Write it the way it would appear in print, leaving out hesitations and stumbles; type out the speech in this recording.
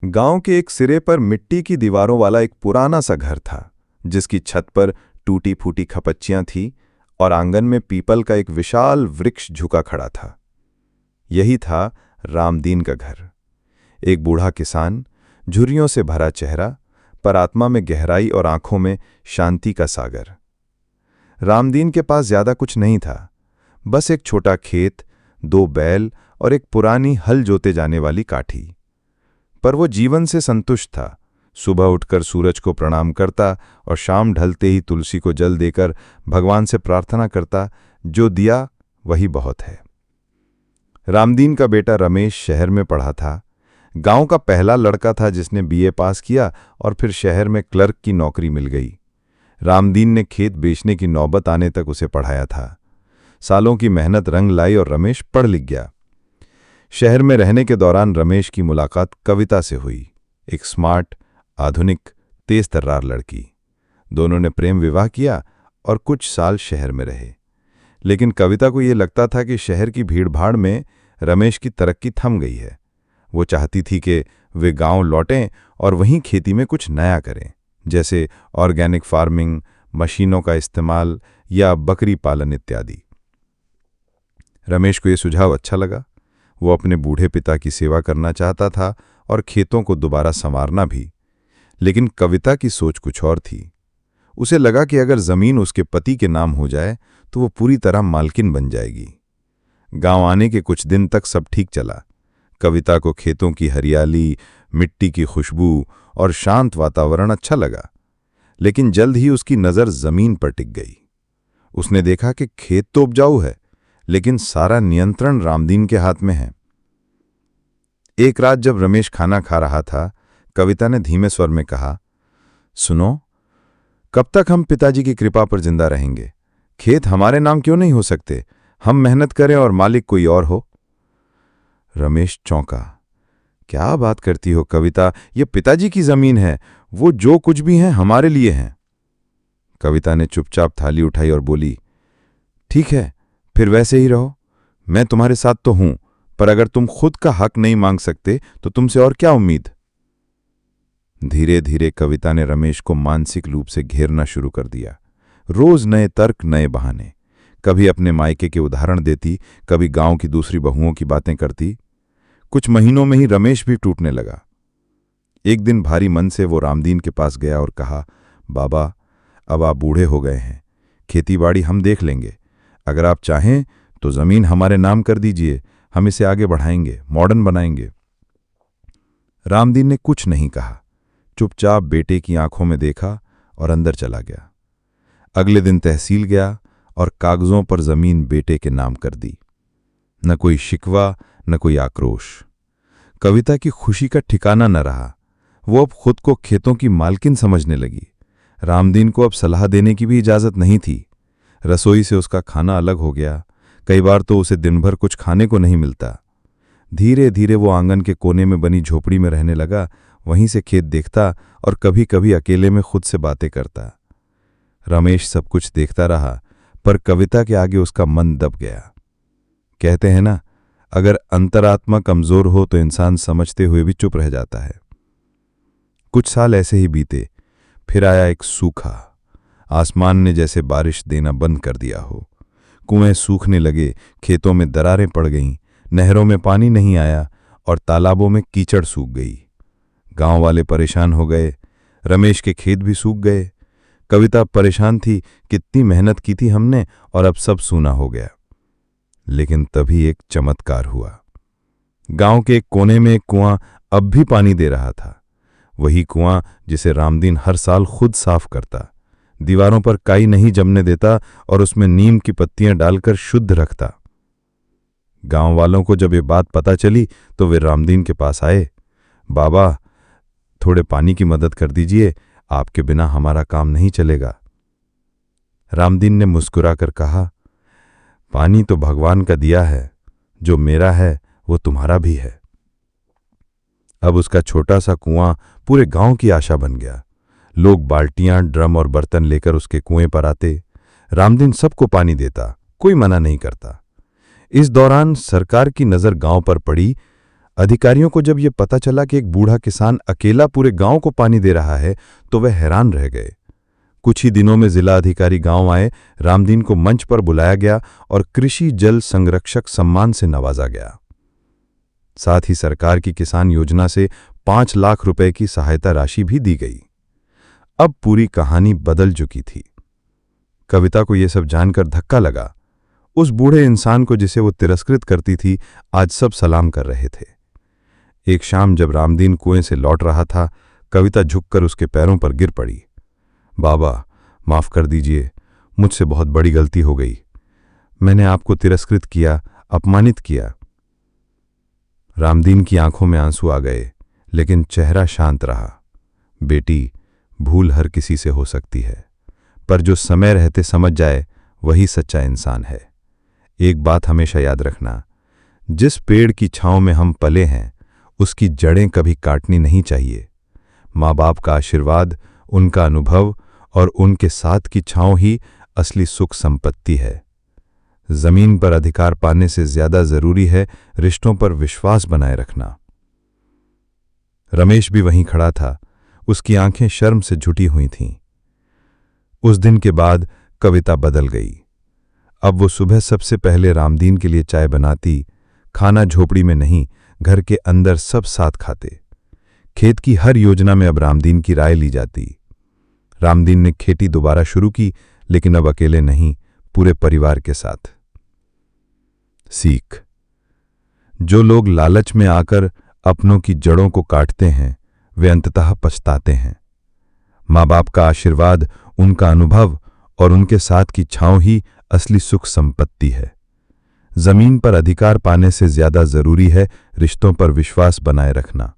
गांव के एक सिरे पर मिट्टी की दीवारों वाला एक पुराना सा घर था, जिसकी छत पर टूटी फूटी खपच्चियां थीं और आंगन में पीपल का एक विशाल वृक्ष झुका खड़ा था। यही था रामदीन का घर। एक बूढ़ा किसान, झुर्रियों से भरा चेहरा, पर आत्मा में गहराई और आंखों में शांति का सागर। रामदीन के पास ज्यादा कुछ नहीं था, बस एक छोटा खेत, 2 बैल और एक पुरानी हल जोते जाने वाली काठी। पर वो जीवन से संतुष्ट था। सुबह उठकर सूरज को प्रणाम करता और शाम ढलते ही तुलसी को जल देकर भगवान से प्रार्थना करता, जो दिया वही बहुत है। रामदीन का बेटा रमेश शहर में पढ़ा था। गांव का पहला लड़का था जिसने बीए पास किया और फिर शहर में क्लर्क की नौकरी मिल गई। रामदीन ने खेत बेचने की नौबत आने तक उसे पढ़ाया था। सालों की मेहनत रंग लाई और रमेश पढ़ लिख गया। शहर में रहने के दौरान रमेश की मुलाकात कविता से हुई, एक स्मार्ट, आधुनिक, तेज तर्रार लड़की। दोनों ने प्रेम विवाह किया और कुछ साल शहर में रहे। लेकिन कविता को ये लगता था कि शहर की भीड़भाड़ में रमेश की तरक्की थम गई है। वो चाहती थी कि वे गांव लौटें और वहीं खेती में कुछ नया करें, जैसे ऑर्गेनिक फार्मिंग, मशीनों का इस्तेमाल या बकरी पालन इत्यादि। रमेश को ये सुझाव अच्छा लगा। वो अपने बूढ़े पिता की सेवा करना चाहता था और खेतों को दोबारा संवारना भी। लेकिन कविता की सोच कुछ और थी। उसे लगा कि अगर जमीन उसके पति के नाम हो जाए तो वो पूरी तरह मालकिन बन जाएगी। गांव आने के कुछ दिन तक सब ठीक चला। कविता को खेतों की हरियाली, मिट्टी की खुशबू और शांत वातावरण अच्छा लगा। लेकिन जल्द ही उसकी नज़र जमीन पर टिक गई। उसने देखा कि खेत तो उपजाऊ है, लेकिन सारा नियंत्रण रामदीन के हाथ में है। एक रात जब रमेश खाना खा रहा था, कविता ने धीमे स्वर में कहा, सुनो, कब तक हम पिताजी की कृपा पर जिंदा रहेंगे? खेत हमारे नाम क्यों नहीं हो सकते? हम मेहनत करें और मालिक कोई और हो। रमेश चौंका। क्या बात करती हो कविता, ये पिताजी की जमीन है। वो जो कुछ भी है हमारे लिए है। कविता ने चुपचाप थाली उठाई और बोली, ठीक है, फिर वैसे ही रहो। मैं तुम्हारे साथ तो हूं, पर अगर तुम खुद का हक नहीं मांग सकते तो तुमसे और क्या उम्मीद। धीरे धीरे कविता ने रमेश को मानसिक रूप से घेरना शुरू कर दिया। रोज नए तर्क, नए बहाने। कभी अपने मायके के उदाहरण देती, कभी गांव की दूसरी बहुओं की बातें करती। कुछ महीनों में ही रमेश भी टूटने लगा। एक दिन भारी मन से वो रामदीन के पास गया और कहा, बाबा, अब आप बूढ़े हो गए हैं, खेतीबाड़ी हम देख लेंगे। अगर आप चाहें तो जमीन हमारे नाम कर दीजिए, हम इसे आगे बढ़ाएंगे, मॉडर्न बनाएंगे। रामदीन ने कुछ नहीं कहा, चुपचाप बेटे की आंखों में देखा और अंदर चला गया। अगले दिन तहसील गया और कागजों पर जमीन बेटे के नाम कर दी। न कोई शिकवा, न कोई आक्रोश। कविता की खुशी का ठिकाना न रहा। वो अब खुद को खेतों की मालकिन समझने लगी। रामदीन को अब सलाह देने की भी इजाजत नहीं थी। रसोई से उसका खाना अलग हो गया। कई बार तो उसे दिन भर कुछ खाने को नहीं मिलता। धीरे धीरे वो आंगन के कोने में बनी झोपड़ी में रहने लगा। वहीं से खेत देखता और कभी कभी अकेले में खुद से बातें करता। रमेश सब कुछ देखता रहा, पर कविता के आगे उसका मन दब गया। कहते हैं ना, अगर अंतरात्मा कमजोर हो तो इंसान समझते हुए भी चुप रह जाता है। कुछ साल ऐसे ही बीते। फिर आया एक सूखा। आसमान ने जैसे बारिश देना बंद कर दिया हो। कुएं सूखने लगे, खेतों में दरारें पड़ गईं, नहरों में पानी नहीं आया और तालाबों में कीचड़ सूख गई। गांव वाले परेशान हो गए। रमेश के खेत भी सूख गए। कविता परेशान थी, कितनी मेहनत की थी हमने और अब सब सूना हो गया। लेकिन तभी एक चमत्कार हुआ। गांव के एक कोने में एक कुआं अब भी पानी दे रहा था। वही कुआं जिसे रामदीन हर साल खुद साफ करता, दीवारों पर काई नहीं जमने देता और उसमें नीम की पत्तियां डालकर शुद्ध रखता। गांव वालों को जब ये बात पता चली तो वे रामदीन के पास आए। बाबा, थोड़े पानी की मदद कर दीजिए, आपके बिना हमारा काम नहीं चलेगा। रामदीन ने मुस्कुराकर कहा, पानी तो भगवान का दिया है, जो मेरा है वो तुम्हारा भी है। अब उसका छोटा सा कुआं पूरे गांव की आशा बन गया। लोग बाल्टियां, ड्रम और बर्तन लेकर उसके कुएं पर आते। रामदीन सबको पानी देता, कोई मना नहीं करता। इस दौरान सरकार की नजर गांव पर पड़ी। अधिकारियों को जब ये पता चला कि एक बूढ़ा किसान अकेला पूरे गांव को पानी दे रहा है तो वह हैरान रह गए। कुछ ही दिनों में जिला अधिकारी गांव आए, रामदीन को मंच पर बुलाया गया और कृषि जल संरक्षक सम्मान से नवाजा गया। साथ ही सरकार की किसान योजना से 5 लाख रुपए की सहायता राशि भी दी गई। अब पूरी कहानी बदल चुकी थी। कविता को यह सब जानकर धक्का लगा। उस बूढ़े इंसान को जिसे वो तिरस्कृत करती थी, आज सब सलाम कर रहे थे। एक शाम जब रामदीन कुएं से लौट रहा था, कविता झुककर उसके पैरों पर गिर पड़ी। बाबा, माफ कर दीजिए, मुझसे बहुत बड़ी गलती हो गई। मैंने आपको तिरस्कृत किया, अपमानित किया। रामदीन की आंखों में आंसू आ गए, लेकिन चेहरा शांत रहा। बेटी, भूल हर किसी से हो सकती है, पर जो समय रहते समझ जाए वही सच्चा इंसान है। एक बात हमेशा याद रखना, जिस पेड़ की छांव में हम पले हैं उसकी जड़ें कभी काटनी नहीं चाहिए। माँ बाप का आशीर्वाद, उनका अनुभव और उनके साथ की छांव ही असली सुख संपत्ति है। जमीन पर अधिकार पाने से ज्यादा जरूरी है रिश्तों पर विश्वास बनाए रखना। रमेश भी वहीं खड़ा था, उसकी आंखें शर्म से झुटी हुई थीं। उस दिन के बाद कविता बदल गई। अब वो सुबह सबसे पहले रामदीन के लिए चाय बनाती, खाना झोपड़ी में नहीं, घर के अंदर सब साथ खाते। खेत की हर योजना में अब रामदीन की राय ली जाती। रामदीन ने खेती दोबारा शुरू की, लेकिन अब अकेले नहीं, पूरे परिवार के साथ। सीख: जो लोग लालच में आकर अपनों की जड़ों को काटते हैं, वे अंततः पछताते हैं। माँ बाप का आशीर्वाद, उनका अनुभव और उनके साथ की छांव ही असली सुख संपत्ति है। जमीन पर अधिकार पाने से ज्यादा जरूरी है रिश्तों पर विश्वास बनाए रखना।